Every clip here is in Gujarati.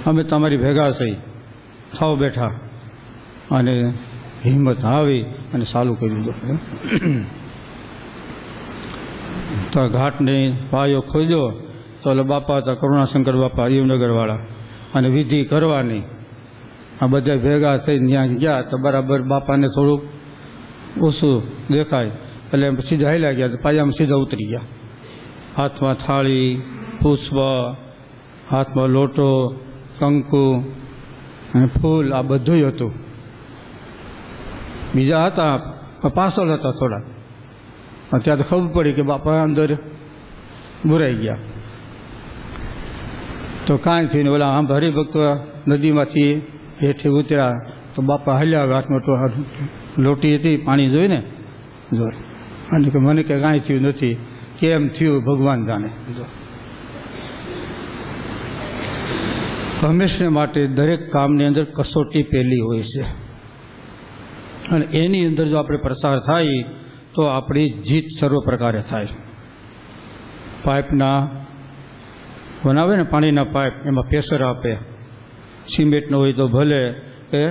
અમે તમારી ભેગા થઈ, થાવ બેઠા. અને હિંમત આવી અને ચાલુ કરી દીધું. તો ઘાટને પાયો ખોદ્યો તો એટલે બાપા હતા કરુણાશંકર બાપા હિમનગરવાળા, અને વિધિ કરવાની. આ બધા ભેગા થઈને ત્યાં ગયા તો બરાબર બાપાને થોડુંક ઓછું દેખાય એટલે સીધા હાલ્યા ગયા, પાયામાં સીધા ઉતરી ગયા. હાથમાં થાળી, પુષ્પ, હાથમાં લોટો, કંકુ અને ફૂલ, આ બધું હતું. બીજા હતા પાછળ હતા થોડા. ત્યાં તો ખબર પડી કે બાપા અંદર બુરાઈ ગયા. તો કાંઈ થઈને ઓલા આમ હરિભક્તો નદીમાંથી હેઠે ઉતર્યા તો બાપા હલ્યા, હાથમાં લોટી હતી, પાણી જોઈને જો, અને કે મને કે કાંઈ થયું નથી, કેમ થયું ભગવાન જાણે. હંમેશને માટે દરેક કામની અંદર કસોટી પહેલી હોય છે, અને એની અંદર જો આપણે પ્રસાર થાય તો આપણી જીત સર્વ પ્રકારે થાય. પાઇપના બનાવે ને પાણીના પાઇપ, એમાં પ્રેશર આપે. સિમેન્ટનો હોય તો ભલે કે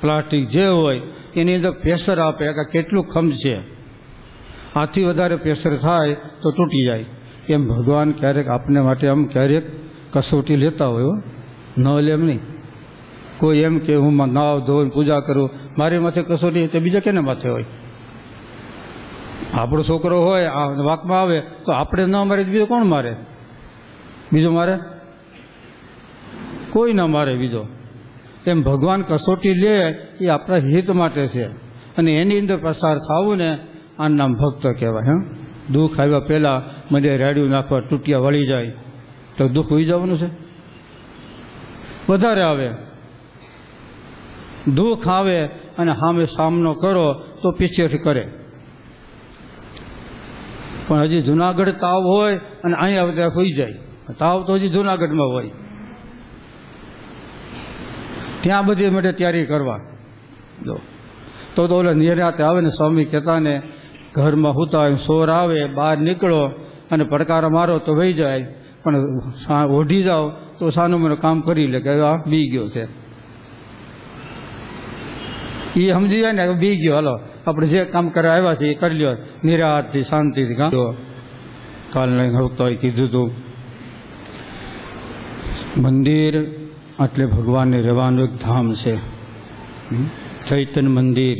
પ્લાસ્ટિક જે હોય એની અંદર પ્રેશર આપે કે કેટલું ખમશે, આથી વધારે પ્રેશર થાય તો તૂટી જાય. એમ ભગવાન ક્યારેક આપને માટે આમ ક્યારેક કસોટી લેતા હોય, ન લે એમ નહીં. કોઈ એમ કે હું નાવ ધોઈને પૂજા કરું, મારી માથે કસોટી તે બીજા કેને માથે હોય? આપણો છોકરો હોય વાતમાં આવે તો આપણે ન મારે બીજો કોણ મારે? બીજો મારે? કોઈ ના મારે બીજો. એમ ભગવાન કસોટી લે એ આપણા હિત માટે છે, અને એની અંદર પ્રસાર થવું ને આ નામ ભક્ત કહેવાય. દુઃખ આવ્યા પહેલાં મને રેડિયું નાખવા, તૂટિયા વળી જાય તો દુઃખ હોઈ જવાનું છે? વધારે આવે દુઃખ આવે અને સામે સામનો કરો તો પીછેથી કરે. પણ હજી જુનાગઢ તાવ હોય અને અહીંયા ત્યાં હોઈ જાય. તાવ તો હજી જુનાગઢમાં હોય, ત્યાં બધી માટે તૈયારી કરવા જો. તો ઓલા નિરાતે આવે ને, સ્વામી કહેતા ને, ઘરમાં હુતા હોય, સોર આવે, બહાર નીકળો અને પડકારા મારો તો વહી જાય, પણ ઓઢી જાઓ તો સાનું મને કામ કરી લે કે આ બી ગયો છે. એ સમજી જાય ને બી ગયો, હાલો આપણે જે કામ કરવા આવ્યા છે એ કરી લ્યો નિરાતથી, શાંતિથી. કાલને ભક્તોએ કીધું હતું, મંદિર એટલે ભગવાનને રહેવાનું એક ધામ છે. ચૈતન્ય મંદિર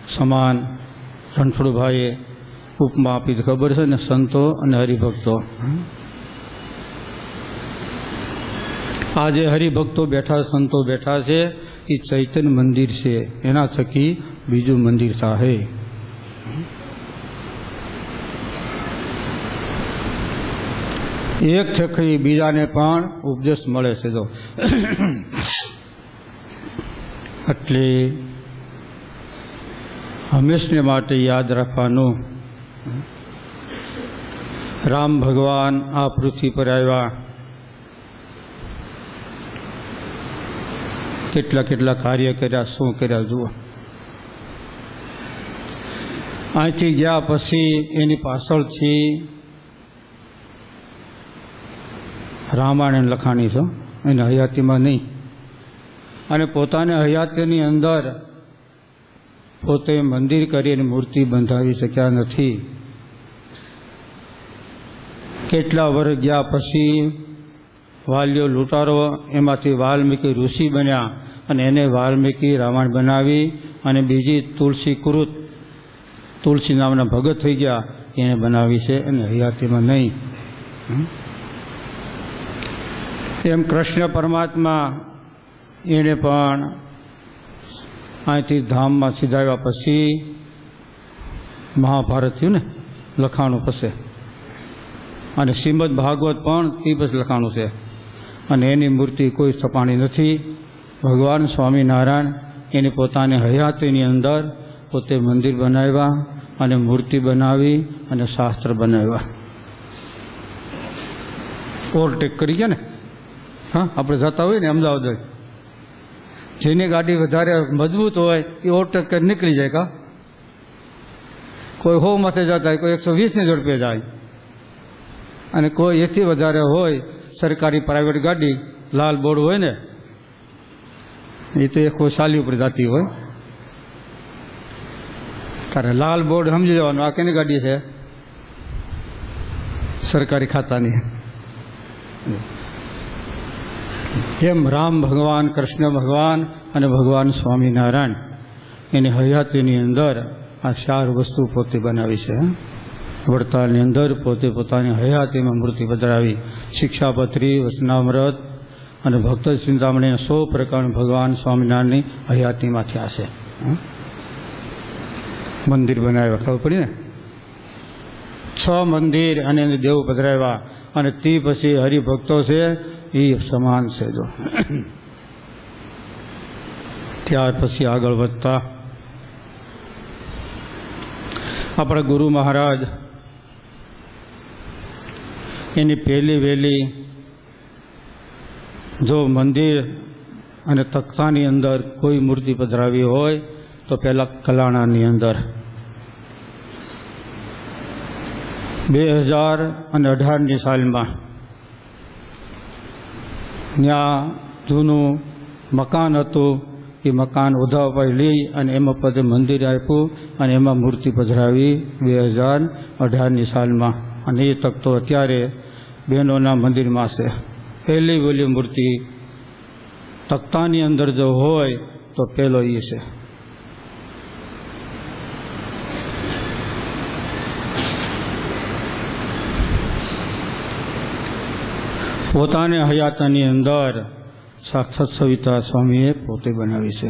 સમાન રણછોડભાઈએ ઉપમા આપી, ખબર છે ને, સંતો અને હરિભક્તો. આજે હરિભક્તો બેઠા, સંતો બેઠા છે, એ ચૈતન્ય મંદિર છે, એના થકી બીજું મંદિર થાય. એક થકી બીજાને પણ ઉપદેશ મળે છે. જો એટલે હંમેશને માટે યાદ રાખવાનું, રામ ભગવાન આ પૃથ્વી પર આવ્યા, કેટલા કેટલા કાર્ય કર્યા, શું કર્યા જુઓ. અહીંથી ગયા પછી એની પાછળથી રામાયણ લખાણી છે, એની હયાતીમાં નહીં. અને પોતાની હયાતીની અંદર પોતે મંદિર કરીને મૂર્તિ બંધાવી શક્યા નથી. કેટલા વર્ષ ગયા પછી વાલીઓ લૂંટારો, એમાંથી વાલ્મીકી ઋષિ બન્યા અને એને વાલ્મીકી રામાયણ બનાવી. અને બીજી તુલસી કૃત, તુલસી નામના ભગત થઈ ગયા, એને બનાવી છે, અને હયાતીમાં નહીં. એમ કૃષ્ણ પરમાત્મા એને પણ અહીંથી ધામમાં સીધાવ્યા પછી મહાભારત થયું ને લખાણું પછી, અને શ્રીમદ ભાગવત પણ એ પછી લખાણું છે. અને એની મૂર્તિ કોઈ સ્થપાણી નથી. ભગવાન સ્વામિનારાયણ એની પોતાની હયાતીની અંદર પોતે મંદિર બનાવ્યા અને મૂર્તિ બનાવી અને શાસ્ત્ર બનાવ્યા. ઓવરટેક કરી ગયા ને. હા, આપણે જતા હોય ને અમદાવાદ, જેની ગાડી વધારે મજબૂત હોય એ ઓવરટેક કરી નીકળી જાય. કા કોઈ 100 માથે જતા હોય, કોઈ 120ની ઝડપે જાય, અને કોઈ એથી વધારે હોય સરકારી પ્રાઇવેટ ગાડી લાલ બોર્ડ હોય ને એ તો એક સાલી ઉપર જતી હોય. તારે લાલ બોર્ડ સમજી જવાનું આ કેની ગાડી છે, સરકારી ખાતાની. એમ રામ ભગવાન, કૃષ્ણ ભગવાન અને ભગવાન સ્વામિનારાયણ એની હયાતીની અંદર આ 4 વસ્તુ પોતે બનાવી છે. વડતાલની અંદર પોતે પોતાની હયાતીમાં મૂર્તિ પધરાવી. શિક્ષાપત્રી, વચનામૃત અને ભક્ત ચિંતામણી 100 પ્રકાર ભગવાન સ્વામિનારાયણની હયાતીમાં થયા છે. મંદિર બનાવ્યા, ખબર પડી ને, 6 મંદિર અને દેવ પધરાવ્યા. અને તે પછી હરિભક્તો છે એ સમાન છે. જો ત્યાર પછી આગળ વધતા આપણા ગુરુ મહારાજ એની પહેલી વહેલી જો મંદિર અને તખ્તાની અંદર કોઈ મૂર્તિ પધરાવી હોય તો પહેલાં કલાણાની અંદર 2018ની સાલમાં ત્યાં જૂનું મકાન હતું. એ મકાન ઉધાવ લઈ અને એમાં પદે મંદિર આપ્યું અને એમાં મૂર્તિ પધરાવી 2018ની સાલમાં. અને એ તખતો અત્યારે બહેનોના મંદિરમાં છે. પહેલી વહેલી મૂર્તિ તખ્તાની અંદર જો હોય તો પહેલો એ છે. પોતાને હયાતાની અંદર સાક્ષાત સવિતા સ્વામીએ પોતે બનાવી છે.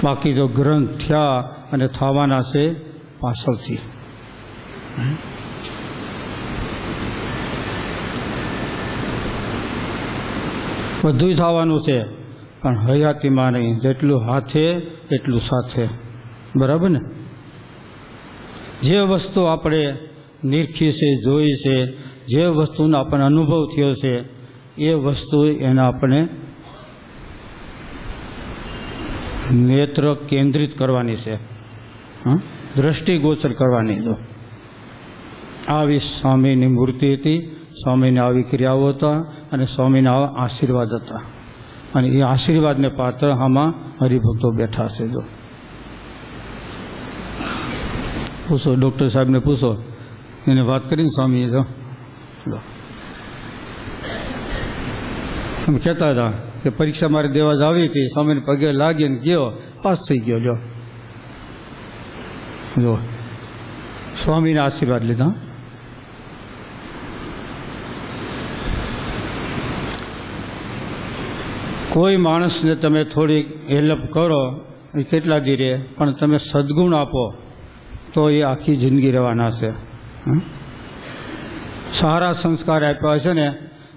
બાકી જો ગ્રંથ થયા અને થવાના છે પાછળથી. બધું થવાનું છે પણ હયાતીમાં નહીં. જેટલું હાથે એટલું સાથે. બરાબર ને? જે વસ્તુ આપણે નિરખી છે, જોઈ છે, જે વસ્તુનો આપણને અનુભવ થયો છે એ વસ્તુ એને આપણે નેત્ર કેન્દ્રિત કરવાની છે, દ્રષ્ટિગોચર કરવાની. જો આવી સ્વામીની મૂર્તિ હતી, સ્વામીને આવી ક્રિયાઓ હતા અને સ્વામીના આવા આશીર્વાદ હતા. અને એ આશીર્વાદને પાત્ર આમાં હરિભક્તો બેઠા છે. જો પૂછો, ડૉક્ટર સાહેબને પૂછો, એને વાત કરીને સ્વામીએ જો એમ કહેતા હતા કે પરીક્ષા મારે દેવા જ આવી હતી, સ્વામીને પગે લાગીને ગયો, પાસ થઈ ગયો. જો સ્વામીના આશીર્વાદ લીધા. કોઈ માણસને તમે થોડીક હેલ્પ કરો એ કેટલા દી રહે, પણ તમે સદગુણ આપો તો એ આખી જિંદગી રહેવાના છે. સારા સંસ્કાર આપ્યા છે ને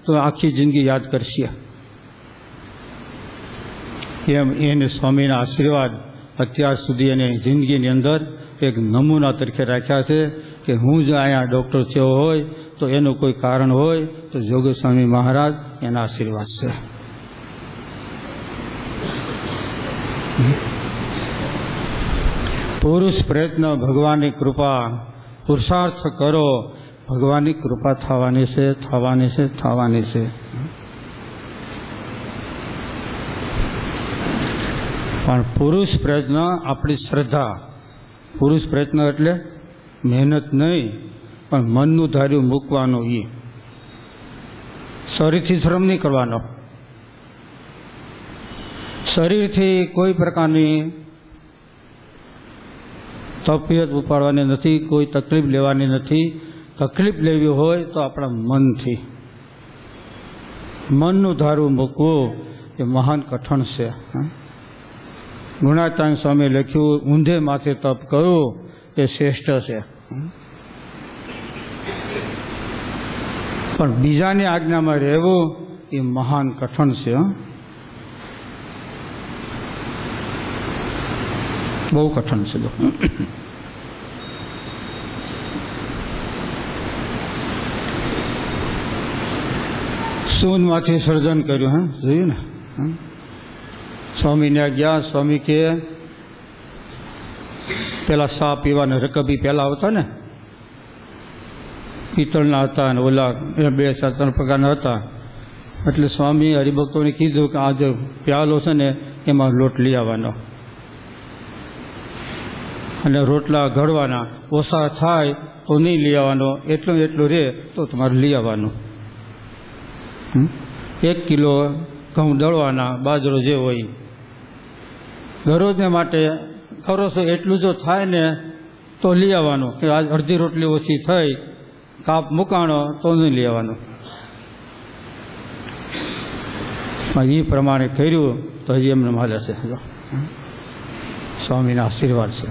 તો આખી જિંદગી યાદ કરશે. એમ એને સ્વામીના આશીર્વાદ અત્યાર સુધી એને જિંદગીની અંદર એક નમૂના તરીકે રાખ્યા છે કે હું જ અહીંયા ડૉક્ટર થયો હોય તો એનું કોઈ કારણ હોય તો જોગી સ્વામી મહારાજ એના આશીર્વાદ છે. પુરુષ પ્રયત્ન, ભગવાનની કૃપા. પુરુષાર્થ કરો, ભગવાનની કૃપા થવાની છે, થવાની છે, થવાની છે. પણ પુરુષ પ્રયત્ન આપણી શ્રદ્ધા. પુરુષ પ્રયત્ન એટલે મહેનત નહીં, પણ મનનું ધાર્યું મૂકવાનું. એ શરીરથી શ્રમ નહીં કરવાનો. શરીરથી કોઈ પ્રકારની તપિયત ઉપાડવાની નથી, કોઈ તકલીફ લેવાની નથી. તકલીફ લેવી હોય તો આપણા મનથી. મનનું ધારું મૂકવું એ મહાન કઠણ છે. ગુણાતાન સ્વામી લખ્યું, ઊંધે માથે તપ કરવું એ શ્રેષ્ઠ છે. પણ બીજાની આજ્ઞામાં રહેવું એ મહાન કઠણ છે. બહુ કઠણ છે. સૂનમાંથી સર્જન કર્યું. જોયું ને? સ્વામીને ગયા. સ્વામી કે પેલા સા પીવાના રકબી પેલા આવતા ને પિત્તળના હતા અને ઓલા એ 2-3 પ્રકારના હતા. એટલે સ્વામી હરિભક્તોને કીધું કે આ જે પ્યાલો છે ને એમાં લોટ લઈ આવવાનો અને રોટલા ઘડવાના, ઓછા થાય તો નહીં લઈ આવવાનો, એટલું રહે તો તમારે લઈ આવવાનું. 1 કિલો ઘઉં દળવાના, બાજરો જે હોય દરરોજને માટે કરો છો. એટલું જો થાય ને તો લઈ આવવાનું, કે આજ અડધી રોટલી ઓછી થઈ, કાપ મુકાણો તો નહીં લઈ આવવાનું. એ પ્રમાણે કર્યું તો હજી એમને હાલે છે. સ્વામીના આશીર્વાદ છે.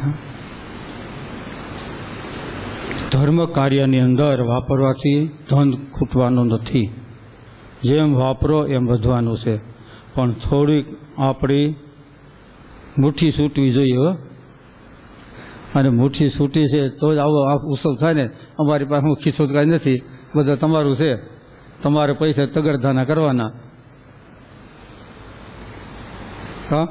ધર્મ કાર્યની અંદર વાપરવાથી ધન ખૂટવાનું નથી. જેમ વાપરો એમ વધવાનું છે, પણ થોડીક આપણી મુઠ્ઠી છૂટવી જોઈએ. અને મુઠ્ઠી છૂટી છે તો જ આવો ઉત્સવ થાય ને. અમારી પાસે હું ખિસ્સો કાંઈ નથી, બધું તમારું છે, તમારે પૈસા તગડધાના કરવાના. હા,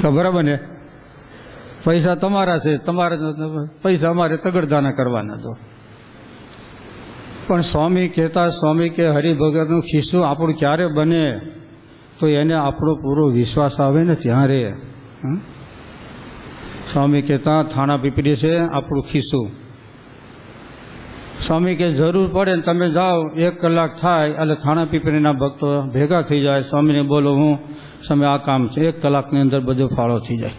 તો બરાબર ને? પૈસા તમારા છે, તમારે પૈસા અમારે તગડધાના કરવાના. તો પણ સ્વામી કહેતા, સ્વામી કે હરિભગતનું ખિસ્સું આપણું ક્યારે બને? તો એને આપણો પૂરો વિશ્વાસ આવે ને ત્યારે. સ્વામી કહેતા થાણા પીપળી છે આપણું ખિસ્સું. સ્વામી કે જરૂર પડે ને તમે જાઓ, 1 કલાક થાય એટલે થાણા પીપળીના ભક્તો ભેગા થઈ જાય. સ્વામીને બોલો હું સ્વામી આ કામ છે, 1 કલાકની અંદર બધો ફાળો થઈ જાય.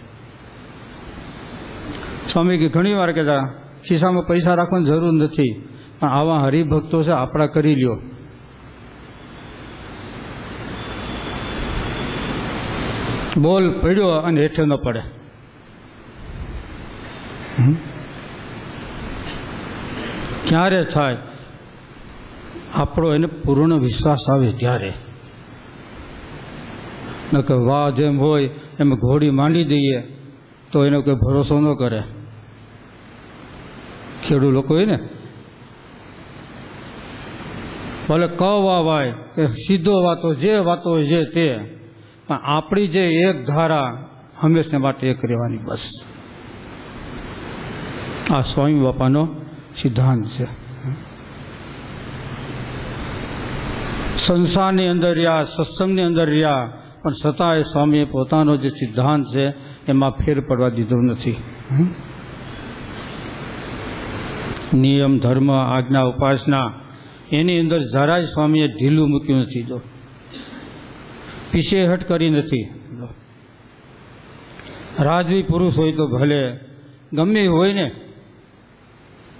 સ્વામી કે ઘણી વાર કહેતા ખિસ્સામાં પૈસા રાખવાની જરૂર નથી, પણ આવા હરિભક્તો છે આપણા કરી લ્યો. બોલ પડ્યો અને હેઠે ન પડે. ક્યારે થાય? આપણો એને પૂર્ણ વિશ્વાસ આવે ત્યારે. નકર વાહ જેમ હોય એમ ઘોડી માંડી દઈએ તો એનો કોઈ ભરોસો ન કરે. ખેડૂત લોકો હોય ને, ભલે કવા વાય કે સીધો વાતો, જે વાતો હોય જે તે, પણ આપણી જે એક ધારા હંમેશા માટે એક રહેવાની, બસ. આ સ્વામી બાપાનો સિદ્ધાંત છે. સંસારની અંદર રહ્યા, સત્સંગની અંદર રહ્યા, પણ છતાંય સ્વામીએ પોતાનો જે સિદ્ધાંત છે એમાં ફેર પડવા દીધો નથી. નિયમ, ધર્મ, આજ્ઞા, ઉપાસના એની અંદર જરાય સ્વામીએ ઢીલું મૂક્યું નથી. જો પીછેહટ કરી નથી. રાજવી પુરુષ હોય તો ભલે ગમે હોય ને,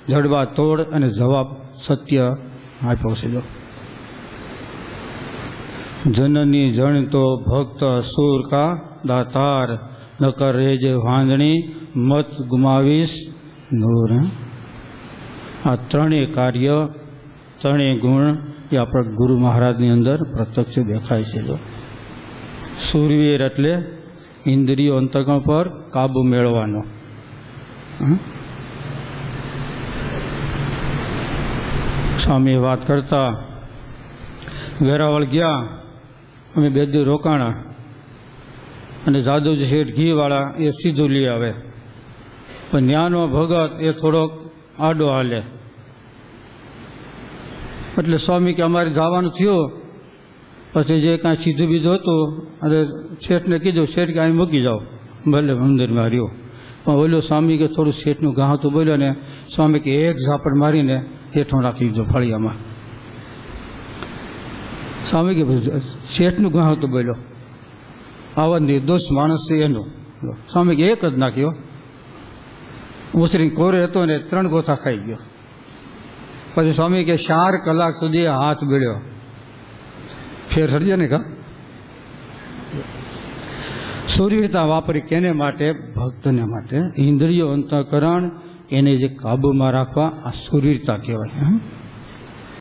જડબા તોડ અને જવાબ સત્ય આપ્યો છે. જો જનની જણતો ભક્ત અસુર કા દાતાર, ન કરે જે વાંદણી મત ગુમાવીશ નૂર. આ ત્રણેય કાર્ય, ત્રણેય ગુણ એ આપણા ગુરુ મહારાજની અંદર પ્રત્યક્ષ દેખાય છે. જો શૂરવીર એટલે ઇન્દ્રિયો અંતકરણ પર કાબુ મેળવવાનો. સ્વામી વાત કરતા, વેરાવળ ગયા, અમે 2 દિવસ રોકાણા, અને જાદવજી શેઠ ઘીવાળા એ સીધું લઈ આવે, પણ ન્યાનો ભગત એ થોડોક આડો હાલે. એટલે સ્વામી કે અમારે જવાનું થયું, પછી જે કાંઈ સીધું બીજું હતું અને શેઠને કીધું, શેઠ કે અહીં મૂકી જાઓ, ભલે મંદિરમાં રહ્યો. પણ બોલ્યો સ્વામી કે થોડું શેઠનું ઘા હતું, બોલ્યો ને સ્વામી કે એક ઝાપડ મારીને હેઠો રાખી દીધો ફળિયામાં. સ્વામી કે શેઠનું ઘા હતું, બોલ્યો આવા નિર્દોષ માણસ છે એનો. સ્વામી કે એક જ નાખ્યો, ઉછરીને કોરે હતો ને 3 ગોથા ખાઈ ગયો. પછી સ્વામી કે 4 કલાક સુધી હાથ બેડ્યો. ફેર સર્જે ને કા સૂર્યતા વાપરી કેને માટે? ભક્તને માટે. ઇન્દ્રિયો અંતઃકરણ એને જે કાબુમાં રાખવા, આ સૂર્યતા કહેવાય.